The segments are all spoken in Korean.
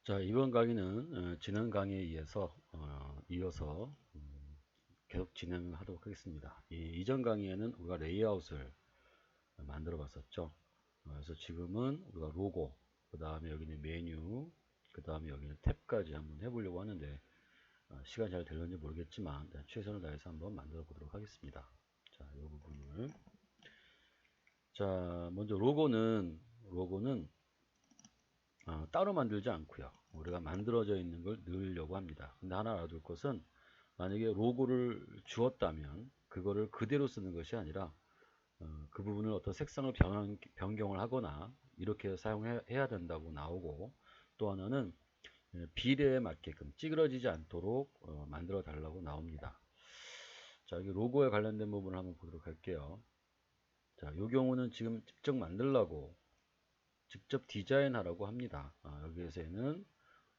자, 이번 강의는 지난 강의에 이어서 계속 진행하도록 하겠습니다. 이전 강의에는 우리가 레이아웃을 만들어 봤었죠. 그래서 지금은 우리가 로고, 그 다음에 여기는 메뉴, 그 다음에 여기는 탭까지 한번 해보려고 하는데 시간이 잘 되는지 모르겠지만 최선을 다해서 한번 만들어 보도록 하겠습니다. 자, 이 부분을 자, 먼저 로고는 따로 만들지 않고요. 우리가 만들어져 있는 걸 넣으려고 합니다. 근데 하나 알아둘 것은 만약에 로고를 주었다면 그거를 그대로 쓰는 것이 아니라 그 부분을 어떤 색상을 변경을 하거나 이렇게 사용해야 된다고 나오고, 또 하나는 비례에 맞게끔 찌그러지지 않도록 만들어 달라고 나옵니다. 자, 여기 로고에 관련된 부분을 한번 보도록 할게요. 자, 이 경우는 지금 직접 디자인하라고 합니다. 여기에서는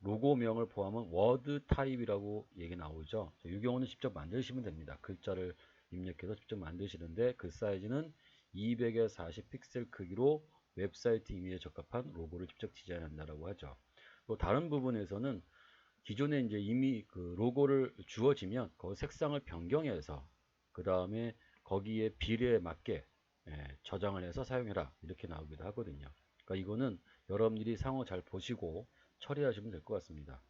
로고명을 포함한 워드 타입이라고 얘기 나오죠. 이 경우는 직접 만드시면 됩니다. 글자를 입력해서 직접 만드시는데 그 사이즈는 200에 40 픽셀 크기로 웹사이트 이미지에 적합한 로고를 직접 디자인한다라고 하죠. 또 다른 부분에서는 기존에 이제 이미 그 로고를 주어지면 그 색상을 변경해서 그 다음에 거기에 비례에 맞게 저장을 해서 사용해라 이렇게 나오기도 하거든요. 그러니까 이거는 여러분들이 상호 잘 보시고 처리하시면 될 것 같습니다.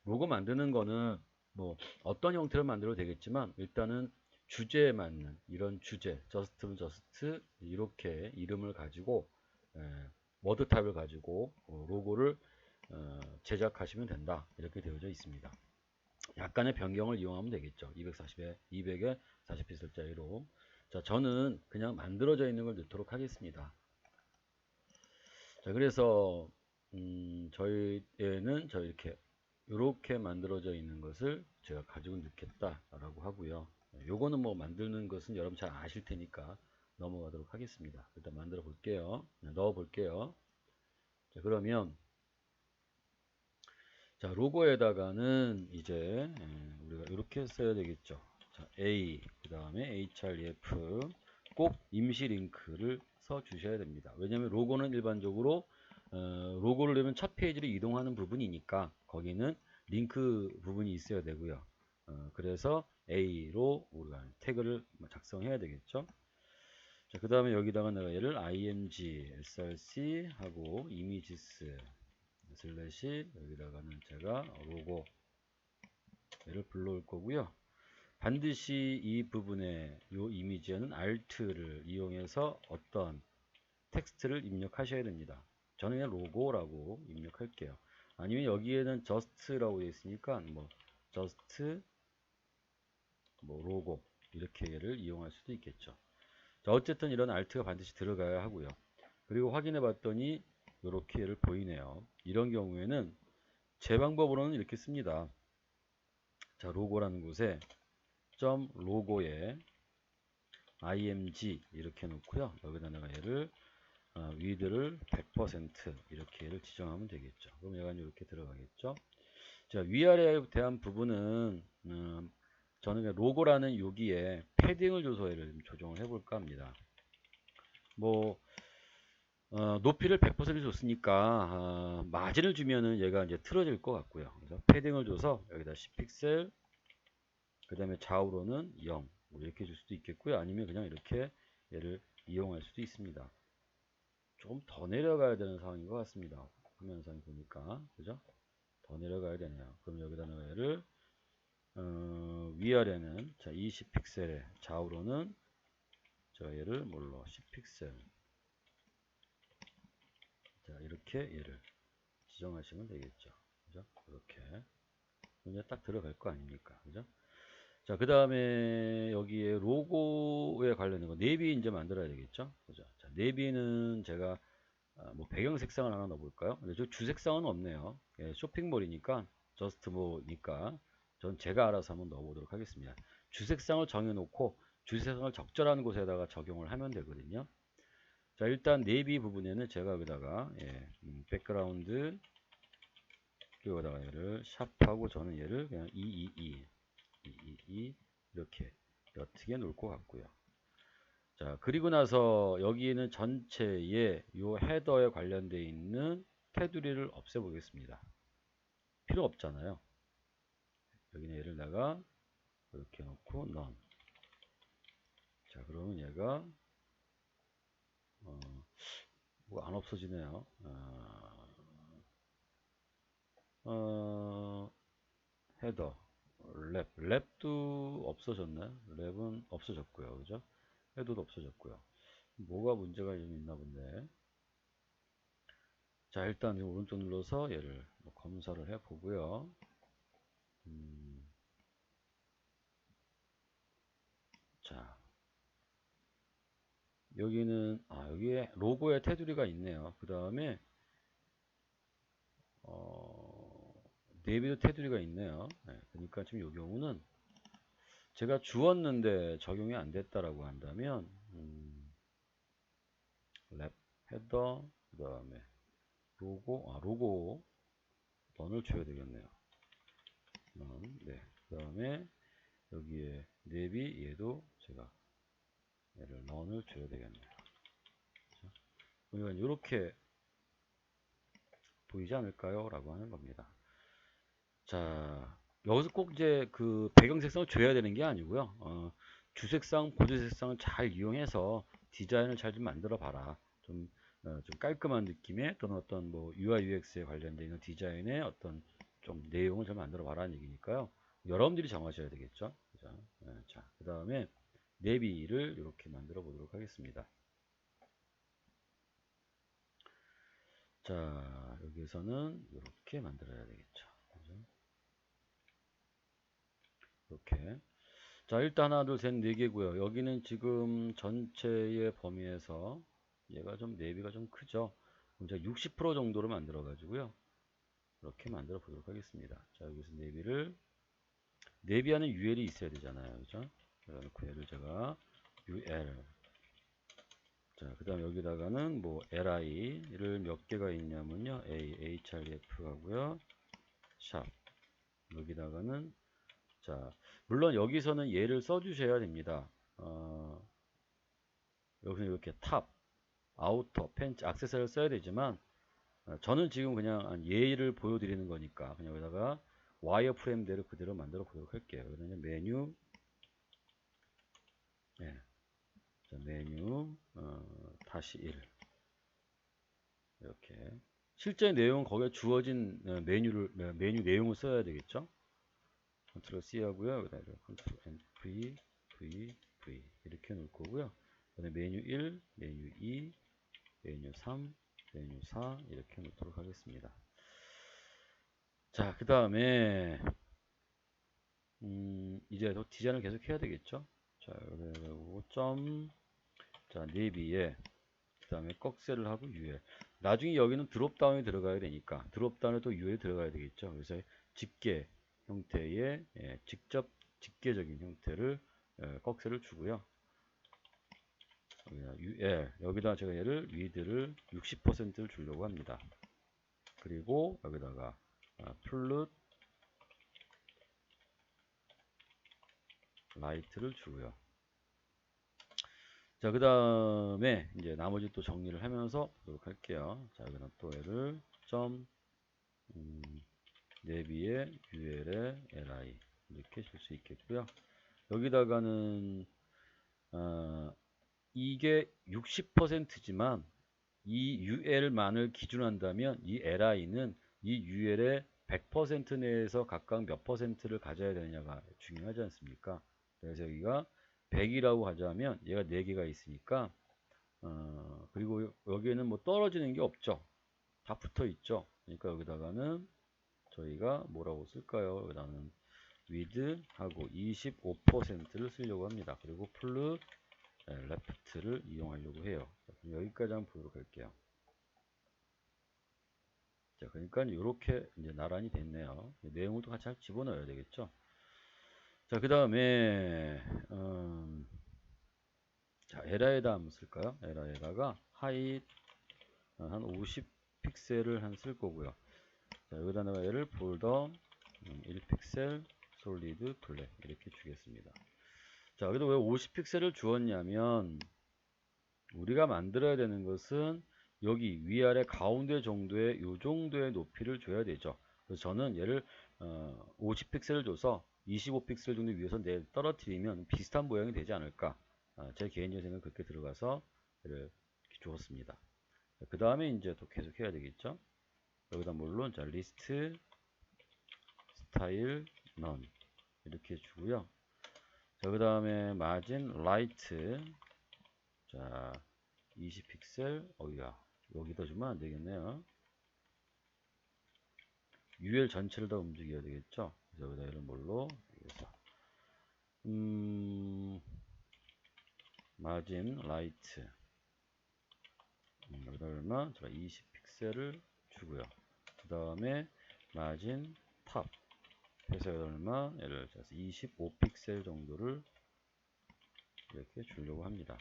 로고 만드는 거는 뭐 어떤 형태로 만들어도 되겠지만 일단은 주제에 맞는 이런 주제, 저스트 이렇게 이름을 가지고 워드 타입을 가지고 로고를 제작하시면 된다 이렇게 되어져 있습니다. 약간의 변경을 이용하면 되겠죠. 200에 40픽셀짜리로. 자, 저는 그냥 만들어져 있는 걸 넣도록 하겠습니다. 자, 그래서 저희에는 이렇게 만들어져 있는 것을 제가 가지고 넣겠다라고 하고요. 요거는 뭐 만드는 것은 여러분 잘 아실 테니까 넘어가도록 하겠습니다. 일단 만들어 볼게요. 넣어 볼게요. 자, 그러면 자, 로고에다가는 이제 우리가 이렇게 써야 되겠죠. 자, A, 그 다음에 href, 꼭 임시 링크를 써 주셔야 됩니다. 왜냐하면 로고는 일반적으로 로고를 넣으면 첫 페이지로 이동하는 부분이니까 거기는 링크 부분이 있어야 되고요. 그래서 A로 우리가 태그를 작성해야 되겠죠. 자, 그 다음에 여기다가 내가 얘를 img, src 하고 images 슬래시 여기다가는 제가 로고 얘를 불러올 거고요. 반드시 이 부분에 이 이미지에는 Alt를 이용해서 어떤 텍스트를 입력하셔야 됩니다. 저는 그냥 로고라고 입력할게요. 아니면 여기에는 just라고 되어 있으니까 뭐 just 뭐 로고 이렇게 얘를 이용할 수도 있겠죠. 자, 어쨌든 이런 Alt가 반드시 들어가야 하고요. 그리고 확인해 봤더니 이렇게 얘를 보이네요. 이런 경우에는 제 방법으로는 이렇게 씁니다. 자, 로고라는 곳에 점 로고에 img 이렇게 놓고요. 여기다 내가 얘를 위드를 100% 이렇게 얘를 지정하면 되겠죠. 그럼 얘가 이렇게 들어가겠죠. 자, 위아래에 대한 부분은 저는 로고라는 여기에 패딩을 줘서 얘를 좀 조정을 해볼까 합니다. 뭐 높이를 100% 줬으니까 마진을 주면은 얘가 이제 틀어질 것 같고요. 그래서 패딩을 줘서 여기다 10픽셀, 그 다음에 좌우로는 0 이렇게 줄 수도 있겠고요. 아니면 그냥 이렇게 얘를 이용할 수도 있습니다. 조금 더 내려가야 되는 상황인 것 같습니다. 화면상 보니까 그죠? 더 내려가야 되네요. 그럼 여기다 얘를 위아래는 자 20픽셀에 좌우로는 저 얘를 뭘로 10픽셀 자 이렇게 얘를 지정하시면 되겠죠. 그죠? 이렇게 이제 딱 들어갈 거 아닙니까? 그죠? 자, 그 다음에 여기에 로고에 관련된 거 네비 이제 만들어야 되겠죠. 그죠? 자, 네비는 제가 뭐 배경 색상을 하나 넣어볼까요? 근데 저 주색상은 없네요. 예, 쇼핑몰이니까 저스트 뭐니까 전 제가 알아서 한번 넣어보도록 하겠습니다. 주색상을 정해놓고 주색상을 적절한 곳에다가 적용을 하면 되거든요. 자, 일단 네비 부분에는 제가 여기다가 백그라운드 여기다가 얘를 샵하고 저는 얘를 그냥 222 이렇게 옅게 놓을 것 같고요. 자, 그리고 나서 여기에는 전체에 요 헤더에 관련되어 있는 테두리를 없애보겠습니다. 필요 없잖아요. 여기는 얘를 내가 이렇게 놓고 none. 자, 그러면 얘가 뭐 안 없어지네요. 헤더, 랩도 없어졌나요? 랩은 없어졌고요, 그죠? 헤더도 없어졌고요. 뭐가 문제가 좀 있나 본데. 자, 일단 오른쪽 눌러서 얘를 뭐 검사를 해 보고요. 자, 여기는 여기에 로고의 테두리가 있네요. 그 다음에 네비도 테두리가 있네요. 네, 그러니까 지금 이 경우는 제가 주었는데 적용이 안 됐다라고 한다면 랩 헤더 그 다음에 로고 넌을 줘야 되겠네요. 넌, 네. 그 다음에 여기에 네비 얘도 제가 얘를 넌을 줘야 되겠네요. 그러니까 이렇게 보이지 않을까요? 라고 하는 겁니다. 자, 여기서 꼭 이제 그 배경 색상을 줘야 되는 게 아니고요. 주색상, 보조 색상을 잘 이용해서 디자인을 잘 좀 만들어 봐라. 좀 깔끔한 느낌의 또는 어떤 뭐 UI, UX에 관련된 있는 디자인의 어떤 좀 내용을 좀 만들어 봐라는 얘기니까요. 여러분들이 정하셔야 되겠죠. 그죠? 자, 그 다음에 내비를 이렇게 만들어 보도록 하겠습니다. 자, 여기서는 이렇게 만들어야 되겠죠. 그죠? 이렇게. 자, 일단 하나, 둘, 셋, 네 개고요. 여기는 지금 전체의 범위에서 얘가 좀 내비가 좀 크죠. 그럼 제가 60% 정도로 만들어 가지고요. 이렇게 만들어 보도록 하겠습니다. 자, 여기서 내비하는 UL이 있어야 되잖아요. 그죠? 그래놓고 얘를 제가 UL. 자, 그 다음 여기다가는 뭐 LI를 몇 개가 있냐면요. HRF 하고요. 샵. 여기다가는 자, 물론 여기서는 얘를 써주셔야 됩니다. 여기서 이렇게 탑, 아우터, 팬츠, 액세서리를 써야 되지만 저는 지금 그냥 예를 보여드리는 거니까 그냥 여기다가 와이어프레임대로 그대로 만들어 보도록 할게요. 그러면 메뉴, 예, 자, 메뉴 다시 1 이렇게 실제 내용은 거기에 주어진 메뉴 내용을 써야 되겠죠. 컨트롤 C 하고요. 그다음에 컨트롤 N V 이렇게 놓을 거고요. 그다음에 메뉴 1, 메뉴 2, 메뉴 3, 메뉴 4 이렇게 놓도록 하겠습니다. 자, 그 다음에 이제 또 디자인을 계속 해야 되겠죠. 자, 그리고 자, 네비에 그 다음에 꺽쇠를 하고 UL. 나중에 여기는 드롭다운이 들어가야 되니까 드롭다운에 또 UL이 들어가야 되겠죠. 그래서 집게 형태의 직접 집게적인 형태를 꺽쇠를 주고요. UL 여기다 제가 얘를 위드를 60%를 주려고 합니다. 그리고 여기다가 플룻 라이트를 주고요. 자, 그 다음에 이제 나머지 또 정리를 하면서 보도록 할게요. 자, 여기는 또 얘를 내비에 UL에 LI 이렇게 줄 수 있겠고요. 여기다가는 이게 60%지만 이 UL만을 기준한다면 이 LI는 이 UL의 100% 내에서 각각 몇 퍼센트를 가져야 되느냐가 중요하지 않습니까? 그래서 여기가 100이라고 하자면 얘가 4개가 있으니까 그리고 여기에는 뭐 떨어지는 게 없죠. 다 붙어 있죠. 그러니까 여기다가는 저희가 뭐라고 쓸까요? 여기다는 with 하고 25%를 쓰려고 합니다. 그리고 플루 레프트를 이용하려고 해요. 여기까지 한번 보도록 할게요. 자, 그러니까 이렇게 이제 나란히 됐네요. 내용을 또 같이 집어넣어야 되겠죠. 자, 그 다음에 자, 에라에다 한번 쓸까요? 에라에다가 height 한 50 픽셀을 한 쓸 거고요. 자, 여기다가 얘를 볼더 1픽셀 솔리드 블랙 이렇게 주겠습니다. 자, 여기도 왜 50 픽셀을 주었냐면 우리가 만들어야 되는 것은 여기 위아래 가운데 정도의 요 정도의 높이를 줘야 되죠. 그래서 저는 얘를 50픽셀을 줘서 25픽셀 정도 위에서 떨어뜨리면 비슷한 모양이 되지 않을까. 제 개인적인 생각은 그렇게 들어가서 얘를 이렇게 주었습니다. 그 다음에 이제 또 계속 해야 되겠죠. 여기다 물론 자 리스트 스타일 넌 이렇게 주고요. 자, 그 다음에 마진 라이트 자 20픽셀 어이야 여기다 주면 안 되겠네요. UL 전체를 다 움직여야 되겠죠. 그래서 여기다 얘를 뭘로 여기서 마진 라이트 여기다 얼마? 제가 20픽셀을 주고요. 그 다음에 마진 탑 해서 얼마? 얘를 25픽셀 정도를 이렇게 주려고 합니다.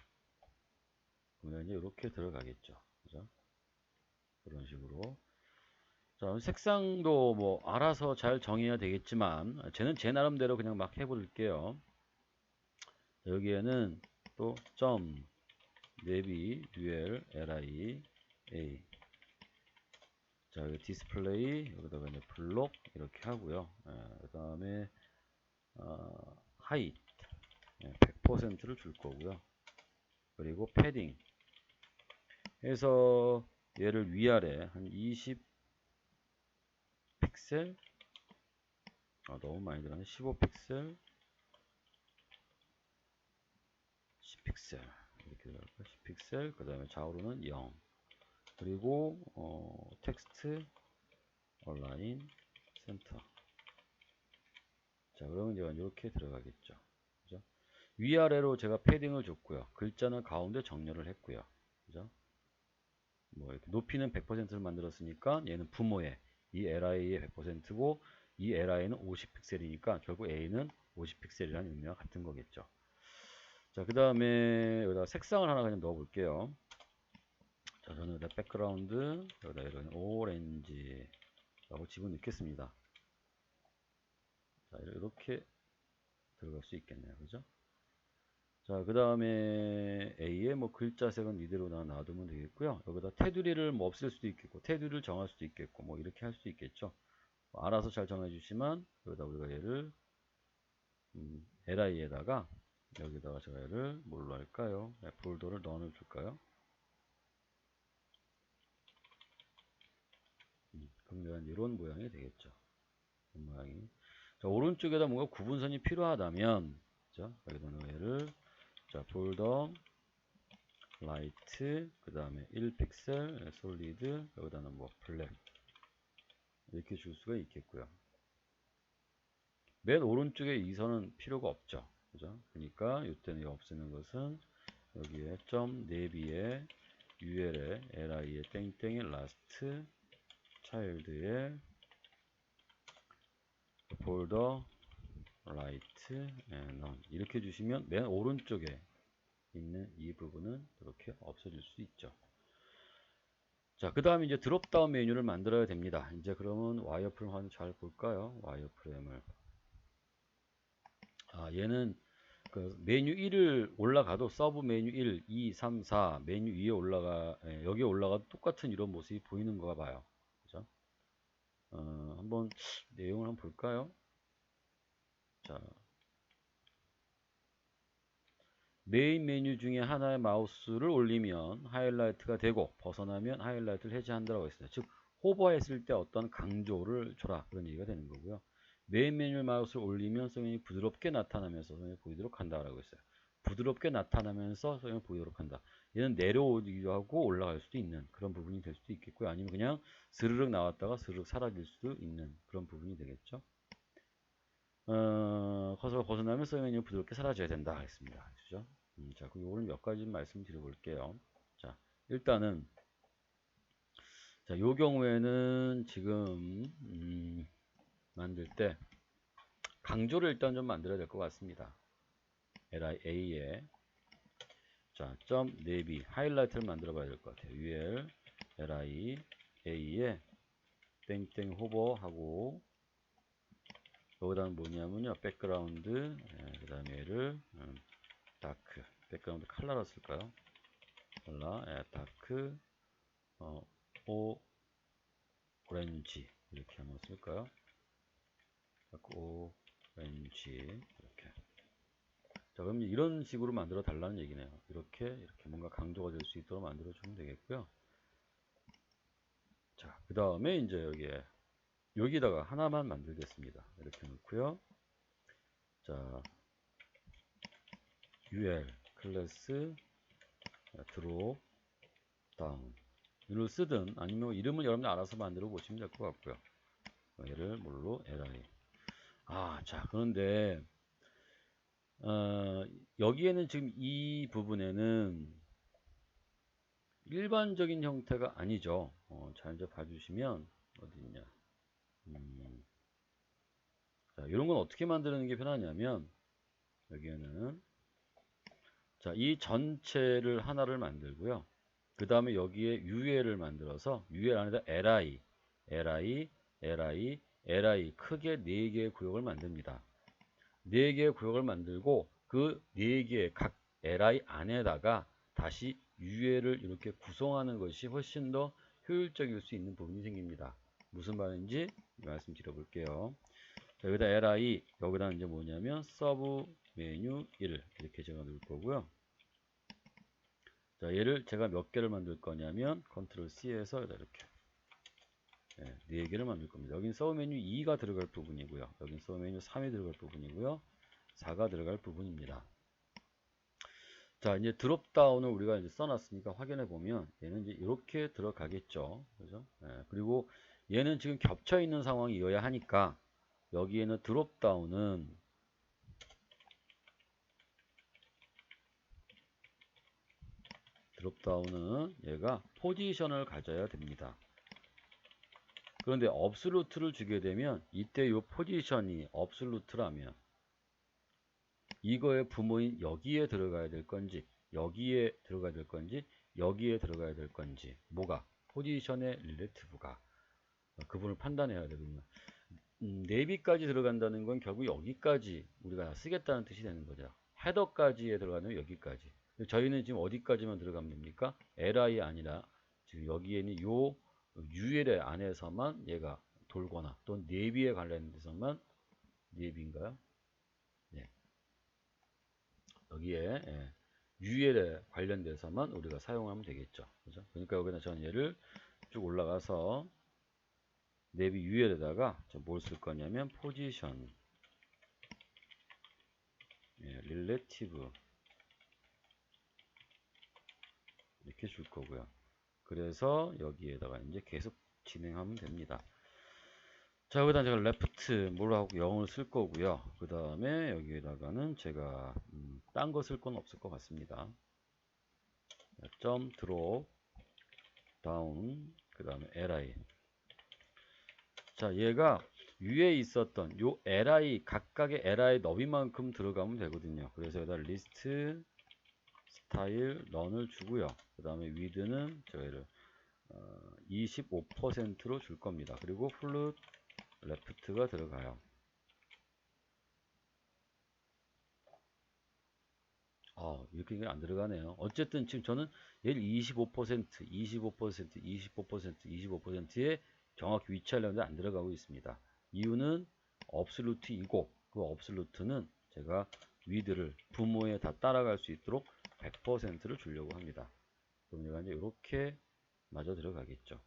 그러면 이제 이렇게 들어가겠죠. 그죠? 그런 식으로. 자, 색상도 뭐 알아서 잘 정해야 되겠지만, 쟤는 제 나름대로 그냥 막 해볼게요. 여기에는 또 점 네비 듀얼 li a 자 여기 디스플레이 여기다가 이제 블록 이렇게 하고요. 그 다음에 하이트 100%를 줄 거고요. 그리고 패딩 해서 얘를 위아래 한 20픽셀 너무 많이 들어가네. 15픽셀 10픽셀 이렇게 들어갈까? 10픽셀 그 다음에 좌우로는 0 그리고 텍스트 얼라인 센터 자 그러면 이제 이렇게 들어가겠죠. 그죠? 위아래로 제가 패딩을 줬고요. 글자는 가운데 정렬을 했고요. 그죠? 뭐 이렇게 높이는 100%를 만들었으니까 얘는 부모의 이 li의 100%고 이 li는 50픽셀이니까 결국 a는 50픽셀이라는 의미와 같은 거겠죠. 자, 그 다음에 여기다 색상을 하나 그냥 넣어 볼게요. 자, 저는 여기다 백그라운드 여기다 이런 오렌지라고 집어넣겠습니다. 자, 이렇게 들어갈 수 있겠네요. 그죠? 자, 그 다음에 A의 뭐 글자색은 이대로 놔두면 되겠고요. 여기다 테두리를 뭐 없앨 수도 있겠고, 테두리를 정할 수도 있겠고, 뭐 이렇게 할 수도 있겠죠. 뭐 알아서 잘 정해주시면, 여기다 우리가 얘를, li에다가, 여기다가 제가 얘를 뭘로 할까요? 네, 폴더를 넣어줄까요? 그러면 이런 모양이 되겠죠. 이런 모양이. 자, 오른쪽에다 뭔가 구분선이 필요하다면, 자, 여기다 얘를, 자, 폴더, 라이트 그 다음에 1픽셀 솔리드 여기다는 뭐 블랙 이렇게 줄 수가 있겠고요. 맨 오른쪽에 이 선은 필요가 없죠. 그죠? 그러니까 이때는 없애는 것은 여기에 점 네비에 ul에 li에 땡땡의 라스트 차일드에 폴더 라이트 넌 이렇게 주시면 맨 오른쪽에 있는 이 부분은 이렇게 없어질 수 있죠. 자, 그 다음에 이제 드롭다운 메뉴를 만들어야 됩니다. 이제 그러면 와이어프레임 한번 잘 볼까요? 와이어프레임을. 얘는 그 메뉴 1을 올라가도 서브 메뉴 1, 2, 3, 4 메뉴 위에 여기에 올라가도 똑같은 이런 모습이 보이는 거 봐요. 그죠? 한번 내용을 한번 볼까요? 자, 메인 메뉴 중에 하나의 마우스를 올리면 하이라이트가 되고 벗어나면 하이라이트를 해제한다고 했어요. 즉 호버했을 때 어떤 강조를 줘라 그런 얘기가 되는 거고요. 메인 메뉴 마우스를 올리면 성형이 부드럽게 나타나면서 성형이 보이도록 한다라고 했어요. 부드럽게 나타나면서 성형이 보이도록 한다. 얘는 내려오기도 하고 올라갈 수도 있는 그런 부분이 될 수도 있겠고요. 아니면 그냥 스르륵 나왔다가 스르륵 사라질 수도 있는 그런 부분이 되겠죠. 커서가 벗어나면 성형이 부드럽게 사라져야 된다 했습니다. 그죠? 자, 그럼 요거는 몇 가지 말씀드려 볼게요. 자, 일단은 자, 요 경우에는 지금 만들 때 강조를 일단 좀 만들어야 될 것 같습니다. lia에 자, 점 네비 하이라이트를 만들어 봐야 될 것 같아요. ul lia에 땡땡 호버하고 여기다는 뭐냐면요. 백그라운드 그 다음에 얘를 다크 백그라운드 컬러로 쓸까요? 컬러 다크 오렌지 이렇게 한번 쓸까요? ONG 이렇게. 자, 그럼 이런 식으로 만들어 달라는 얘기네요. 이렇게 뭔가 강조가 될 수 있도록 만들어 주면 되겠고요. 자, 그 다음에 이제 여기다가 하나만 만들겠습니다. 이렇게 놓고요. 자, ul 클래스 드롭 다운 이를 쓰든 아니면 이름을 여러분들 알아서 만들어 보시면 될 것 같고요. 얘를 뭘로 li. 자, 그런데 여기에는 지금 이 부분에는 일반적인 형태가 아니죠. 자, 이제 봐주시면 어디 있냐. 자, 이런 건 어떻게 만드는 게 편하냐면 여기에는 자, 이 전체를 하나를 만들고요. 그 다음에 여기에 UL을 만들어서 UL 안에다 li 크게 4개의 구역을 만듭니다. 4개의 구역을 만들고 그 4개의 각 li 안에다가 다시 UL을 이렇게 구성하는 것이 훨씬 더 효율적일 수 있는 부분이 생깁니다. 무슨 말인지 말씀드려 볼게요. 자, 여기다 li, 여기다 이제 뭐냐면 서브 메뉴 1 이렇게 제가 넣을 거고요. 자, 얘를 제가 몇 개를 만들 거냐면 컨트롤 C에서 이렇게 4개를 만들 겁니다. 여긴 서브 메뉴 2가 들어갈 부분이고요. 여긴 서브 메뉴 3이 들어갈 부분이고요. 4가 들어갈 부분입니다. 자, 이제 드롭다운을 우리가 이제 써놨으니까 확인해 보면 얘는 이제 이렇게 들어가겠죠. 그죠? 그리고 얘는 지금 겹쳐 있는 상황이어야 하니까 여기에는 드롭다운은 얘가 포지션을 가져야 됩니다. 그런데 업솔루트를 주게 되면 이때 이 포지션이 업솔루트라면 이거의 부모인 여기에 들어가야 될 건지 여기에 들어가야 될 건지 여기에 들어가야 될 건지 뭐가 포지션의 릴레티브가 그 부분을 판단해야 되거든요. 네비까지 들어간다는 건 결국 여기까지 우리가 쓰겠다는 뜻이 되는 거죠. 헤더까지에 들어가면 여기까지. 저희는 지금 어디까지만 들어가면 됩니까? li 아니라 지금 여기에는 요 UL의 안에서만 얘가 돌거나 또 네비에 관련돼서만 네비인가요? 네. 여기에 UL에 관련돼서만 우리가 사용하면 되겠죠. 그죠? 그러니까 여기다 저는 얘를 쭉 올라가서 네비 UL에다가 뭘 쓸 거냐면 포지션 릴레티브 이렇게 줄 거고요. 그래서 여기에다가 이제 계속 진행하면 됩니다. 자, 여기다 제가 left 뭐로 하고 0을 쓸 거고요. 그 다음에 여기에다가는 제가 딴 거 쓸 건 없을 것 같습니다. 점 드롭 다운 그 다음에 li. 자, 얘가 위에 있었던 요 li 각각의 li 너비만큼 들어가면 되거든요. 그래서 여기다 리스트 스타일 런을 주고요. 그 다음에 위드는 저희를 25%로 줄 겁니다. 그리고 플룻 레프트가 들어가요. 이렇게 안 들어가네요. 어쨌든 지금 저는 얘를 25%, 25%에 정확히 위치하려는데 안 들어가고 있습니다. 이유는 업솔루트이고 그 업솔루트는 제가 위드를 부모에 다 따라갈 수 있도록 100%를 주려고 합니다. 그럼 얘가 이제 이렇게 마저 들어가겠죠.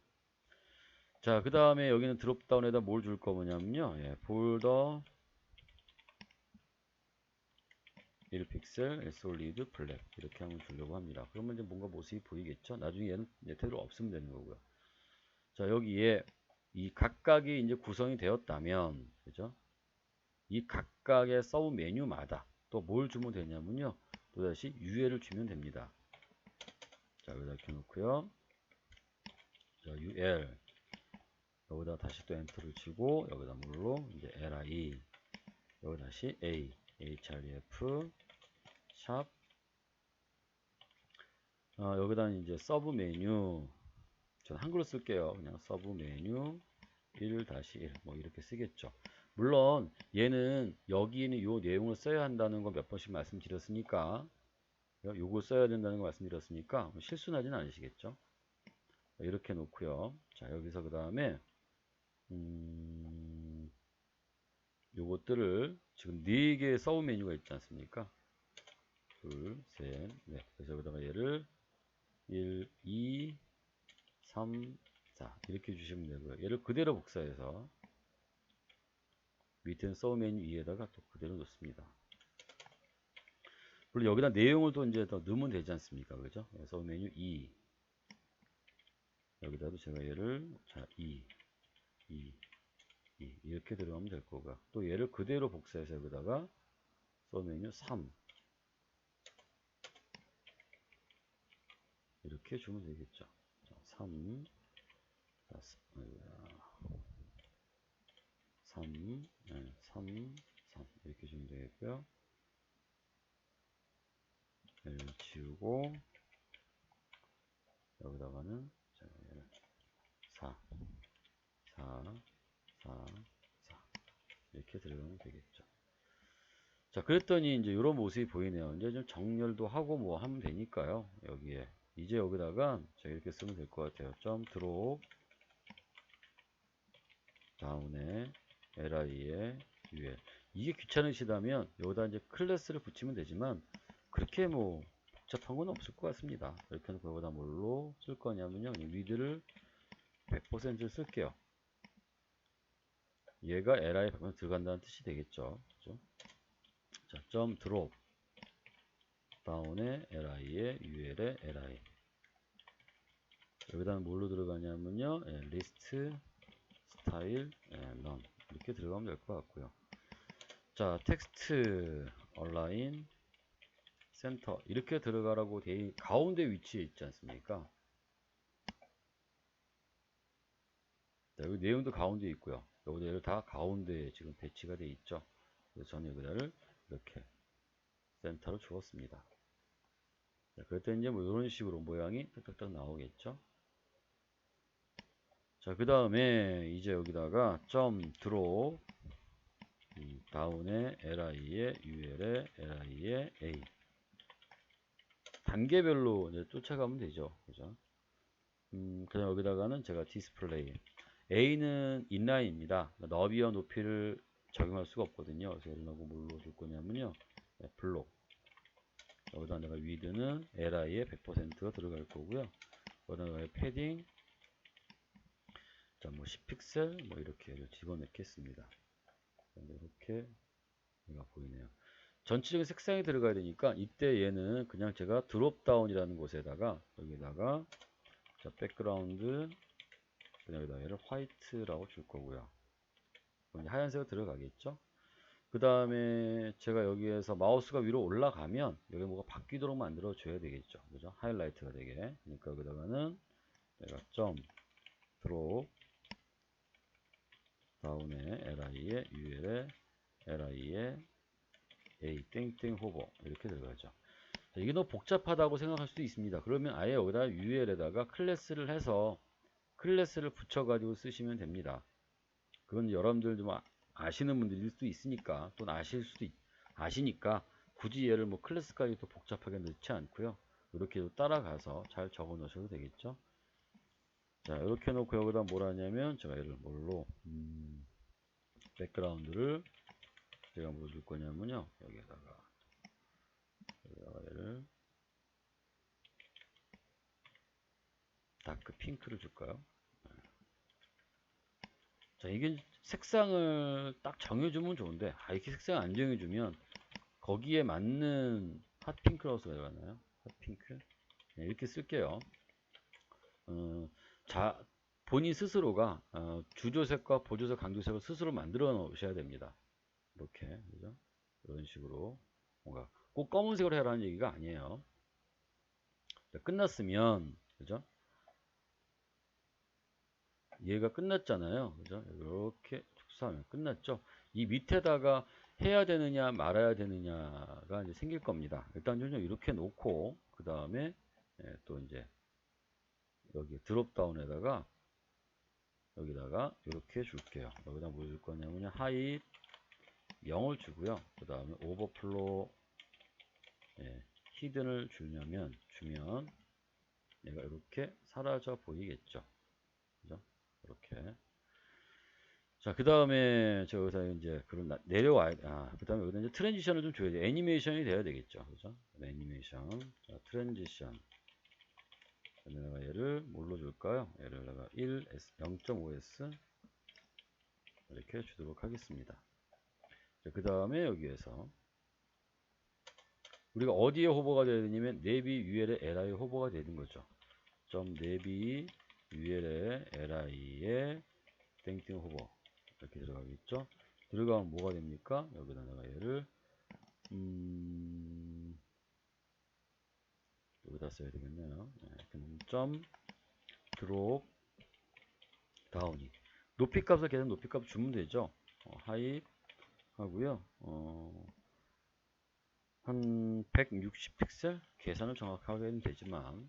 자, 그 다음에 여기는 드롭다운에다 뭘 줄 거냐면요. 폴더 1픽셀 솔리드 블랙 이렇게 한번 주려고 합니다. 그러면 이제 뭔가 모습이 보이겠죠. 나중에 얘는 테두리 없으면 되는 거고요. 자, 여기에 이 각각이 이제 구성이 되었다면 그죠? 이 각각의 서브 메뉴마다 또 뭘 주면 되냐면요. 또다시 UL을 주면 됩니다. 자, 여기다 이렇게 놓고요. 자, UL 여기다 다시 또 엔터를 치고 여기다 물로 이제 li 여기 다시 a href 샵 여기다 이제 서브 메뉴 전 한글로 쓸게요. 그냥 서브 메뉴 1-1 뭐 이렇게 쓰겠죠. 물론 얘는 여기는 요 내용을 써야 한다는 거 몇 번씩 말씀드렸으니까 요거 써야 된다는 거 말씀드렸으니까 실수나지는 않으시겠죠. 이렇게 놓고요. 자, 여기서 그 다음에 요것들을 지금 4개의 서브 메뉴가 있지 않습니까? 둘, 셋, 넷. 그래서 여기다가 얘를 1, 2, 3, 4 이렇게 주시면 되고요. 얘를 그대로 복사해서 밑에 서브 메뉴 위에다가 또 그대로 놓습니다. 물론 여기다 내용을 또 이제 더 넣으면 되지 않습니까? 그죠? 서브 메뉴 2 여기다도 제가 얘를 자 2 이렇게 들어가면 될 거고요. 또 얘를 그대로 복사해서 여기다가 서브 메뉴 3 이렇게 주면 되겠죠. 자, 3 자, 3 이렇게 주면 되겠고요. 얘를 지우고 여기다가는 제가 얘를 4 이렇게 들어가면 되겠죠. 자, 그랬더니 이제 이런 모습이 보이네요. 이제 좀 정렬도 하고 뭐 하면 되니까요. 여기에 이제 여기다가 제가 이렇게 쓰면 될 것 같아요. 점 드롭 다운에 li에 ul 이게 귀찮으시다면 여기다 이제 클래스를 붙이면 되지만 그렇게 뭐 복잡한 건 없을 것 같습니다. 이렇게 해놓고 여기다 뭘로 쓸 거냐면요. 위드를 100% 쓸게요. 얘가 li에 100% 들어간다는 뜻이 되겠죠. 그죠? 자, 점 드롭 다운에 li에 ul에 li 여기다는 뭘로 들어가냐면요. 리스트 스타일 none 이렇게 들어가면 될 것 같고요. 자, 텍스트 얼라인 센터 이렇게 들어가라고 돼 가운데 위치에 있지 않습니까? 자, 여기 내용도 가운데 있고요. 여기를 다 가운데에 지금 배치가 돼 있죠. 그래서 저는 여기다를 이렇게 센터로 주었습니다. 자, 그랬더니 이제 뭐 이런 식으로 모양이 딱딱딱 나오겠죠. 자, 그 다음에 이제 여기다가 점 드롭 다운에 li에 ul에 li에 a 단계별로 이제 쫓아가면 되죠. 그죠? 그냥 여기다가는 제가 디스플레이 a는 인라인입니다. 너비와 높이를 적용할 수가 없거든요. 그래서 여기다가 뭘로 줄 거냐면요. 블록 여기다 내가 위드는 li에 100%가 들어갈 거고요. 여기다가 패딩 자, 뭐 10픽셀 뭐 이렇게 집어넣겠습니다. 이렇게 얘가 보이네요. 전체적인 색상이 들어가야 되니까 이때 얘는 그냥 제가 드롭다운이라는 곳에다가 여기다가 자, 백그라운드 그냥 여기다 얘를 화이트라고 줄 거고요. 하얀색으로 들어가겠죠. 그 다음에 제가 여기에서 마우스가 위로 올라가면 여기 뭐가 바뀌도록 만들어 줘야 되겠죠. 그죠? 하이라이트가 되게. 그러니까 여기다가는 내가 점 드롭 다운에 li에 ul에 li에 a 땡땡 호버 이렇게 들어가죠. 자, 이게 너무 복잡하다고 생각할 수도 있습니다. 그러면 아예 여기다 ul에다가 클래스를 해서 클래스를 붙여가지고 쓰시면 됩니다. 그건 여러분들 좀 아시는 분들일 수도 있으니까 또 아시니까 굳이 얘를 뭐 클래스까지 또 복잡하게 넣지 않고요. 이렇게 따라가서 잘 적어 놓으셔도 되겠죠. 자, 이렇게 놓고 여기다 뭘 하냐면 제가 얘를 뭘로 백그라운드를 제가 뭐 줄 거냐면요. 여기다가 얘를 다크 핑크를 줄까요? 자, 이게 색상을 딱 정해주면 좋은데 이렇게 색상 안 정해주면 거기에 맞는 핫핑크라고 써야하나요? 핫핑크 이렇게 쓸게요. 자, 본인 스스로가 주조색과 보조색, 강조색을 스스로 만들어 놓으셔야 됩니다. 이렇게 그죠? 이런 식으로 뭔가 꼭 검은색으로 해라는 얘기가 아니에요. 자, 끝났으면 그죠? 얘가 끝났잖아요. 그죠? 이렇게 축소하면 끝났죠. 이 밑에다가 해야 되느냐 말아야 되느냐가 이제 생길 겁니다. 일단 좀 이렇게 놓고 그 다음에 또 이제 여기 드롭다운에다가 여기다가 이렇게 줄게요. 여기다 뭐 줄 거냐면 하이 0을 주고요. 그 다음에 오버플로 히든을 주면 얘가 이렇게 사라져 보이겠죠. 그죠? 이렇게 자, 그 다음에 저기서 이제 그걸 내려와야 그 다음에 여기다 이제 트랜지션을 좀 줘야 돼. 애니메이션이 돼야 되겠죠. 그죠? 애니메이션. 자, 트랜지션. 내가 얘를 뭘로 줄까요? 얘를 내가 0.5s 이렇게 주도록 하겠습니다. 그 다음에 여기에서 우리가 어디에 호버가 되야 되냐면 내비 UL의 LI 호버가 되는 거죠. 점 내비 UL의 LI의 땡땡 호버 이렇게 들어가겠죠. 들어가면 뭐가 됩니까? 여기다 내가 얘를 여기다 써야 되겠네요. 점 드롭 다운이 높이 값을 계속 높이 값 주면 되죠. 하이 하고요. 한 160 픽셀 계산을 정확하게는 되지만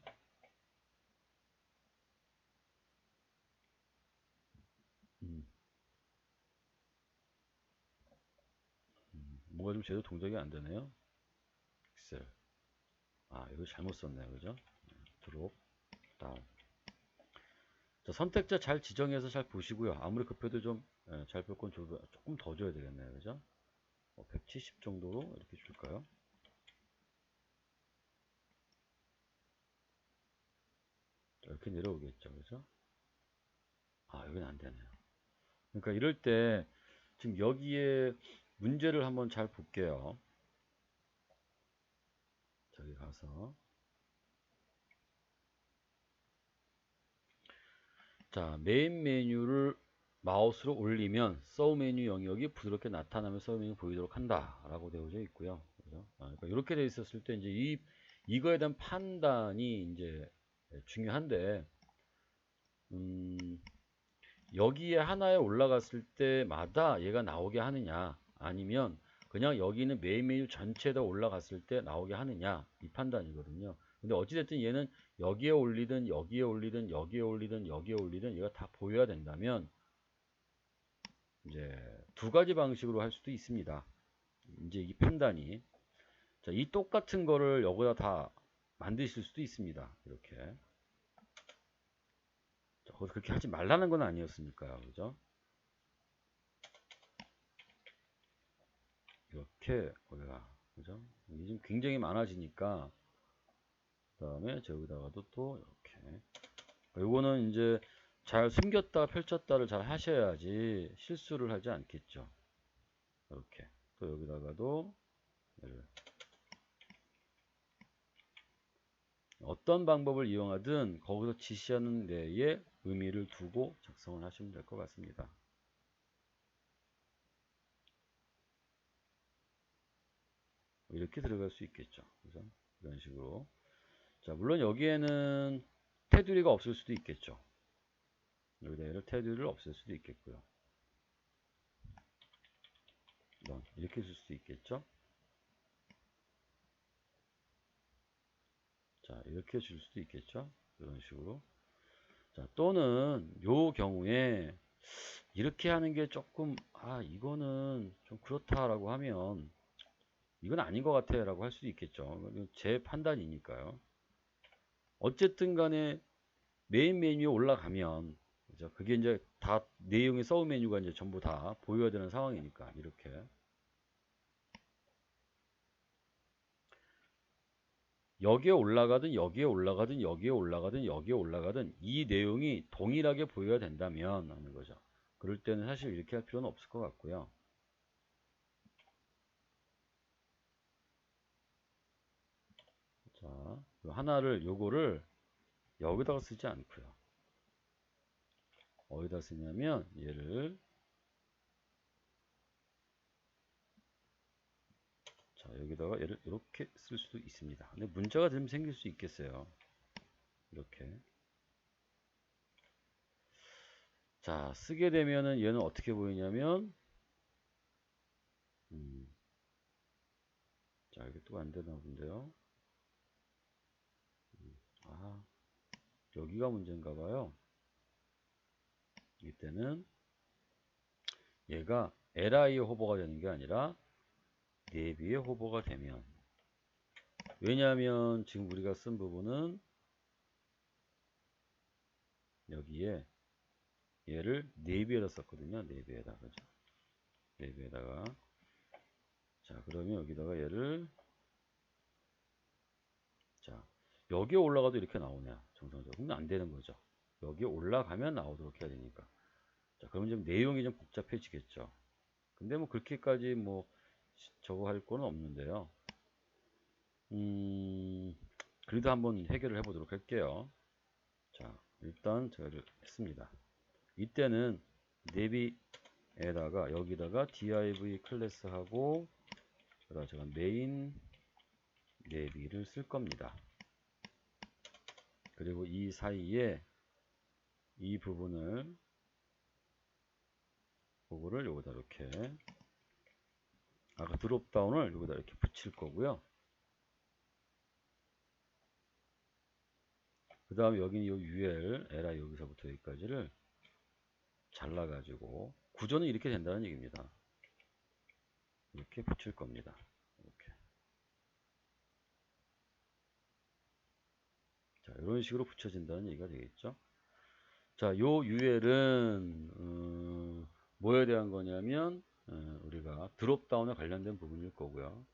뭔가 좀 제대로 동작이 안 되네요. 픽셀. 이거 잘못 썼네요. 그죠? 드롭 다운. 자, 선택자 잘 지정해서 잘 보시고요. 아무리 급해도 좀 잘 볼 건 조금 더 줘야 되겠네요. 그죠? 170 정도로 이렇게 줄까요? 이렇게 내려오겠죠. 그죠? 여기는 안 되네요. 그러니까 이럴 때 지금 여기에 문제를 한번 잘 볼게요. 저기 가서 자, 메인 메뉴를 마우스로 올리면 서브 메뉴 영역이 부드럽게 나타나며 서브 메뉴가 보이도록 한다 라고 되어져 있고요. 그죠? 그러니까 이렇게 되어 있었을 때 이제 이거에 대한 판단이 이제 중요한데 여기에 하나에 올라갔을 때마다 얘가 나오게 하느냐 아니면 그냥 여기 있는 메인 메뉴 전체에다 올라갔을 때 나오게 하느냐 이 판단이거든요. 근데 어찌됐든 얘는 여기에 올리든 여기에 올리든 여기에 올리든 여기에 올리든 얘가 다 보여야 된다면 이제 두 가지 방식으로 할 수도 있습니다. 이제 이 판단이 자, 이 똑같은 거를 여기다 다 만드실 수도 있습니다. 이렇게 자, 그렇게 하지 말라는 건 아니었으니까요. 그죠? 이렇게 우리가 그죠? 이게 좀 굉장히 많아지니까 그 다음에 저기다가도 또 이렇게 요거는 이제 잘 숨겼다 펼쳤다를 잘 하셔야지 실수를 하지 않겠죠. 이렇게 또 여기다가도 어떤 방법을 이용하든 거기서 지시하는 데에 의미를 두고 작성을 하시면 될 것 같습니다. 이렇게 들어갈 수 있겠죠. 그래서 이런 식으로 자, 물론 여기에는 테두리가 없을 수도 있겠죠. 여기다 테두리를 없앨 수도 있겠고요. 이렇게 쓸 수도 있겠죠. 자, 이렇게 줄 수도 있겠죠. 이런 식으로. 자, 또는 요 경우에 이렇게 하는 게 조금 이거는 좀 그렇다라고 하면 이건 아닌 것 같아 라고 할 수도 있겠죠. 제 판단이니까요. 어쨌든 간에 메인 메뉴에 올라가면 그죠? 그게 이제 다 내용의 서브 메뉴가 이제 전부 다 보여야 되는 상황이니까 이렇게 여기에 올라가든 여기에 올라가든 여기에 올라가든 여기에 올라가든 이 내용이 동일하게 보여야 된다면 하는 거죠. 그럴 때는 사실 이렇게 할 필요는 없을 것 같고요. 자, 하나를 요거를 여기다가 쓰지 않고요. 어디다 쓰냐면 얘를 자, 여기다가 얘를 이렇게 쓸 수도 있습니다. 근데 문제가 좀 생길 수 있겠어요. 이렇게 자, 쓰게 되면은 얘는 어떻게 보이냐면 자, 이게 또 안 되나 본데요. 여기가 문제인가 봐요. 이때는 얘가 LI 호버가 되는 게 아니라 내비의 호버가 되면 왜냐하면 지금 우리가 쓴 부분은 여기에 얘를 내비에다 썼거든요. 내비에다. 그죠? 내비에다가. 자, 그러면 여기다가 얘를, 자, 여기에 올라가도 이렇게 나오네요. 정상적으로. 근데 안 되는 거죠. 여기에 올라가면 나오도록 해야 되니까. 자, 그러면 좀 내용이 좀 복잡해지겠죠. 근데 뭐 그렇게까지 뭐 저거 할 거는 없는데요. 그래도 한번 해결을 해보도록 할게요. 자, 일단 저를 했습니다. 이때는 내비에다가 여기다가 div 클래스하고 그다음 제가 메인 내비를 쓸 겁니다. 그리고 이 사이에 이 부분을 그거를 여기다 이렇게 아까 드롭다운을 여기다 이렇게 붙일 거고요. 그 다음에 여기 이 UL, LI 여기서부터 여기까지를 잘라가지고 구조는 이렇게 된다는 얘기입니다. 이렇게 붙일 겁니다. 이렇게. 자, 이런 식으로 붙여진다는 얘기가 되겠죠. 자, 요 UL은 뭐에 대한 거냐면 우리가 드롭다운에 관련된 부분일 거고요.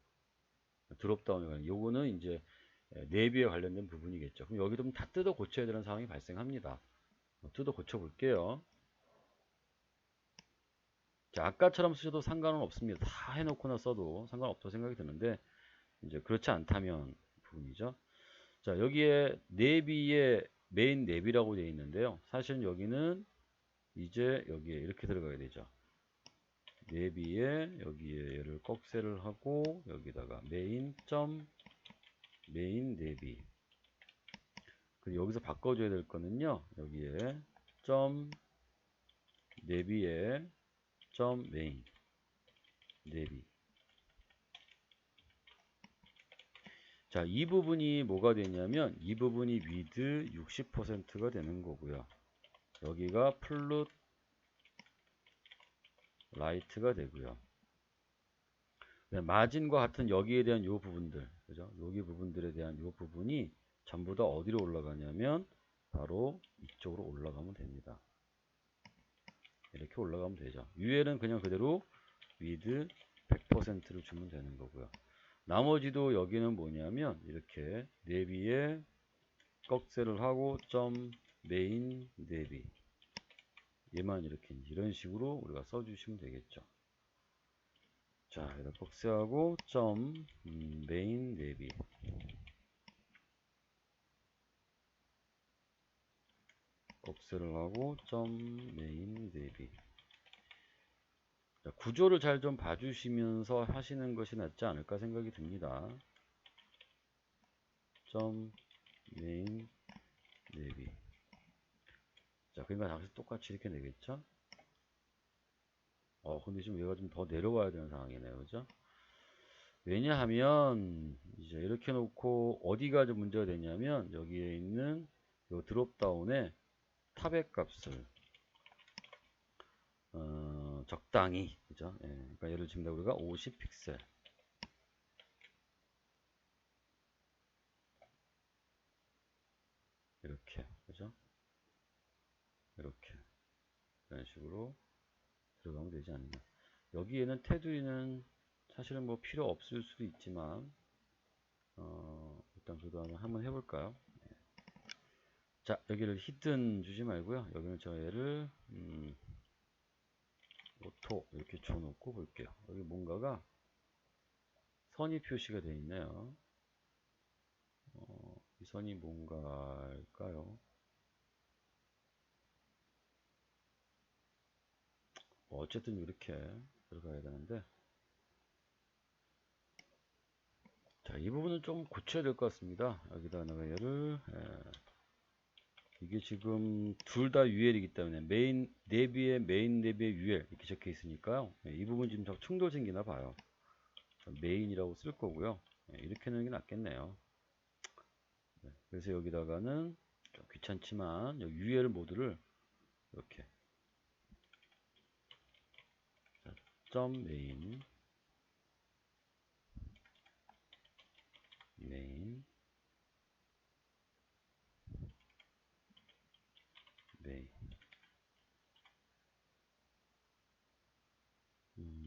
드롭다운에 관련 요거는 이제 내비에 관련된 부분이겠죠. 그럼 여기도 다 뜯어 고쳐야 되는 상황이 발생합니다. 뜯어 고쳐 볼게요. 자, 아까처럼 쓰셔도 상관은 없습니다. 다 해놓거나 써도 상관없다고 생각이 드는데 이제 그렇지 않다면 부분이죠. 자, 여기에 내비에 메인 내비라고 되어 있는데요. 사실은 여기는 이제 여기에 이렇게 들어가야 되죠. 내비에 여기에 얘를 꺽쇠를 하고 여기다가 메인 내비. 그리고 여기서 바꿔줘야 될 거는요. 여기에 점 내비에 점 메인 내비. 자, 이 부분이 뭐가 되냐면 이 부분이 위드 60%가 되는 거고요. 여기가 플룻 라이트가 되고요. 마진과 같은 여기에 대한 요 부분들, 그죠? 여기 부분들에 대한 요 부분이 전부 다 어디로 올라가냐면 바로 이쪽으로 올라가면 됩니다. 이렇게 올라가면 되죠. UL은 그냥 그대로 with 100%를 주면 되는 거고요. 나머지도 여기는 뭐냐면 이렇게 내비에 꺽쇠를 하고 점 메인 내비 얘만 이렇게 이런 식으로 우리가 써주시면 되겠죠. 자, 여기다 꺽쇠하고 점 메인 내비 꺽쇠를 하고 점 메인 내비. 자, 구조를 잘 좀 봐주시면서 하시는 것이 낫지 않을까 생각이 듭니다. 점 메인 내비. 자, 그러니까 당시 똑같이 이렇게 되겠죠? 근데 지금 얘가 좀 더 내려와야 되는 상황이네요. 그죠? 왜냐하면, 이제 이렇게 놓고 어디가 좀 문제가 되냐면, 여기에 있는 요 드롭다운에 탑의 값을, 적당히, 그죠? 예, 그러니까 예를 들면 우리가 50 픽셀. 이렇게, 그죠? 이렇게. 이런 식으로 들어가면 되지 않나. 여기에는 테두리는 사실은 뭐 필요 없을 수도 있지만, 일단 그래도 한번 해볼까요? 자, 여기를 히든 주지 말고요. 여기는 저 얘를 오토 이렇게 줘놓고 볼게요. 여기 뭔가가 선이 표시가 되어 있네요. 이 선이 뭔가일까요? 어쨌든 이렇게 들어가야 되는데, 자, 이 부분은 좀 고쳐야 될 것 같습니다. 여기다 내가 얘를 이게 지금 둘 다 UL이기 때문에 메인 내비에 UL 이렇게 적혀 있으니까요. 이 부분 지금 충돌 생기나 봐요. 메인이라고 쓸 거고요. 이렇게 하는 게 낫겠네요. 그래서 여기다가는 좀 귀찮지만 UL 모드를 이렇게 점 메인 메인 메인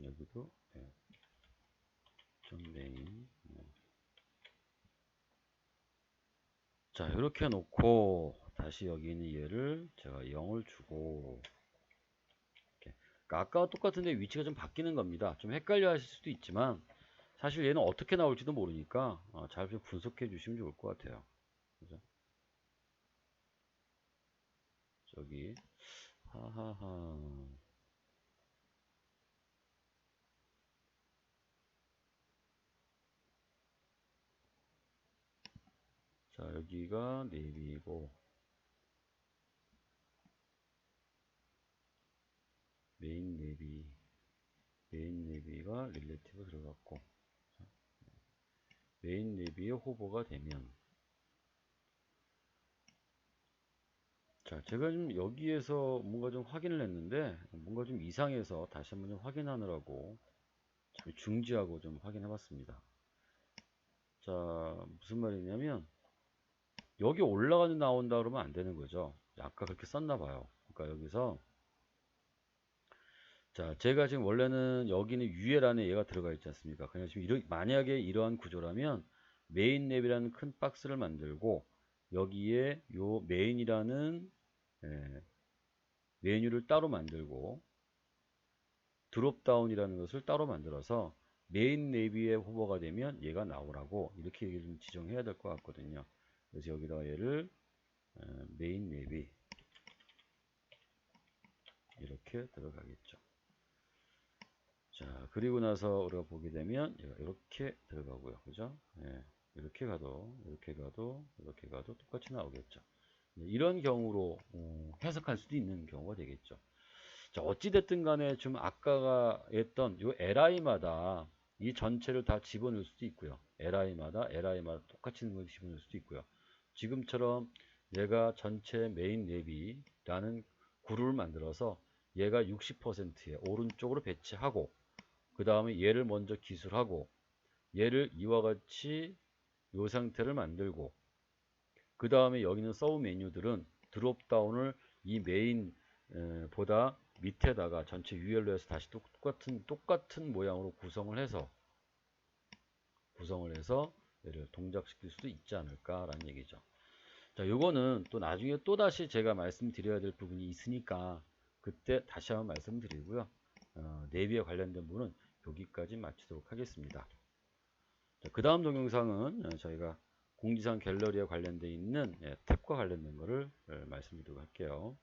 여기도 예, 점 메인. 자, 이렇게 놓고 다시 여기 있는 얘를 제가 0을 주고 이렇게. 그러니까 아까와 똑같은데 위치가 좀 바뀌는 겁니다. 좀 헷갈려 하실 수도 있지만 사실 얘는 어떻게 나올지도 모르니까 잘 좀 분석해 주시면 좋을 것 같아요. 그죠? 저기 하하하. 자, 여기가 네비고 메인 네비가 릴레티브 들어갔고, 메인 네비의 호버가 되면, 자, 제가 지금 여기에서 뭔가 좀 확인을 했는데 뭔가 좀 이상해서 다시 한번 좀 확인하느라고 참 중지하고 좀 확인해 봤습니다. 자, 무슨 말이냐면 여기 올라가는 나온다 그러면 안 되는 거죠. 아까 그렇게 썼나 봐요. 그러니까 여기서, 자, 제가 지금 원래는 여기는 UL안에 얘가 들어가 있지 않습니까? 그냥 지금 만약에 이러한 구조라면 메인 랩이라는 큰 박스를 만들고 여기에 요 메인이라는 예, 메뉴를 따로 만들고 드롭다운이라는 것을 따로 만들어서 메인 내비에 호버가 되면 얘가 나오라고 이렇게 얘기를 좀 지정해야 될 것 같거든요. 그래서 여기다가 얘를 메인 내비 이렇게 들어가겠죠. 자, 그리고 나서 우리가 보게 되면 얘가 이렇게 들어가고요. 그죠? 예, 이렇게 가도 이렇게 가도 이렇게 가도 똑같이 나오겠죠. 이런 경우로 해석할 수도 있는 경우가 되겠죠. 자, 어찌됐든 간에 좀 아까가 했던 요 li마다 이 전체를 다 집어넣을 수도 있고요. li마다 똑같이 있는 걸 집어넣을 수도 있고요. 지금처럼 얘가 전체 메인 랩이라는 그룹을 만들어서 얘가 60%에 오른쪽으로 배치하고 그 다음에 얘를 먼저 기술하고 얘를 이와 같이 요 상태를 만들고 그 다음에 여기 있는 서브 메뉴들은 드롭다운을 이 메인 보다 밑에다가 전체 UL로 해서 다시 똑같은 모양으로 구성을 해서 얘를 동작시킬 수도 있지 않을까라는 얘기죠. 자, 요거는 또 나중에 또 다시 제가 말씀드려야 될 부분이 있으니까 그때 다시 한번 말씀드리고요. 내비에 관련된 부분은 여기까지 마치도록 하겠습니다. 그 다음 동영상은 저희가 공지사항 갤러리에 관련되어 있는 탭과 관련된 거를 말씀드리도록 할게요.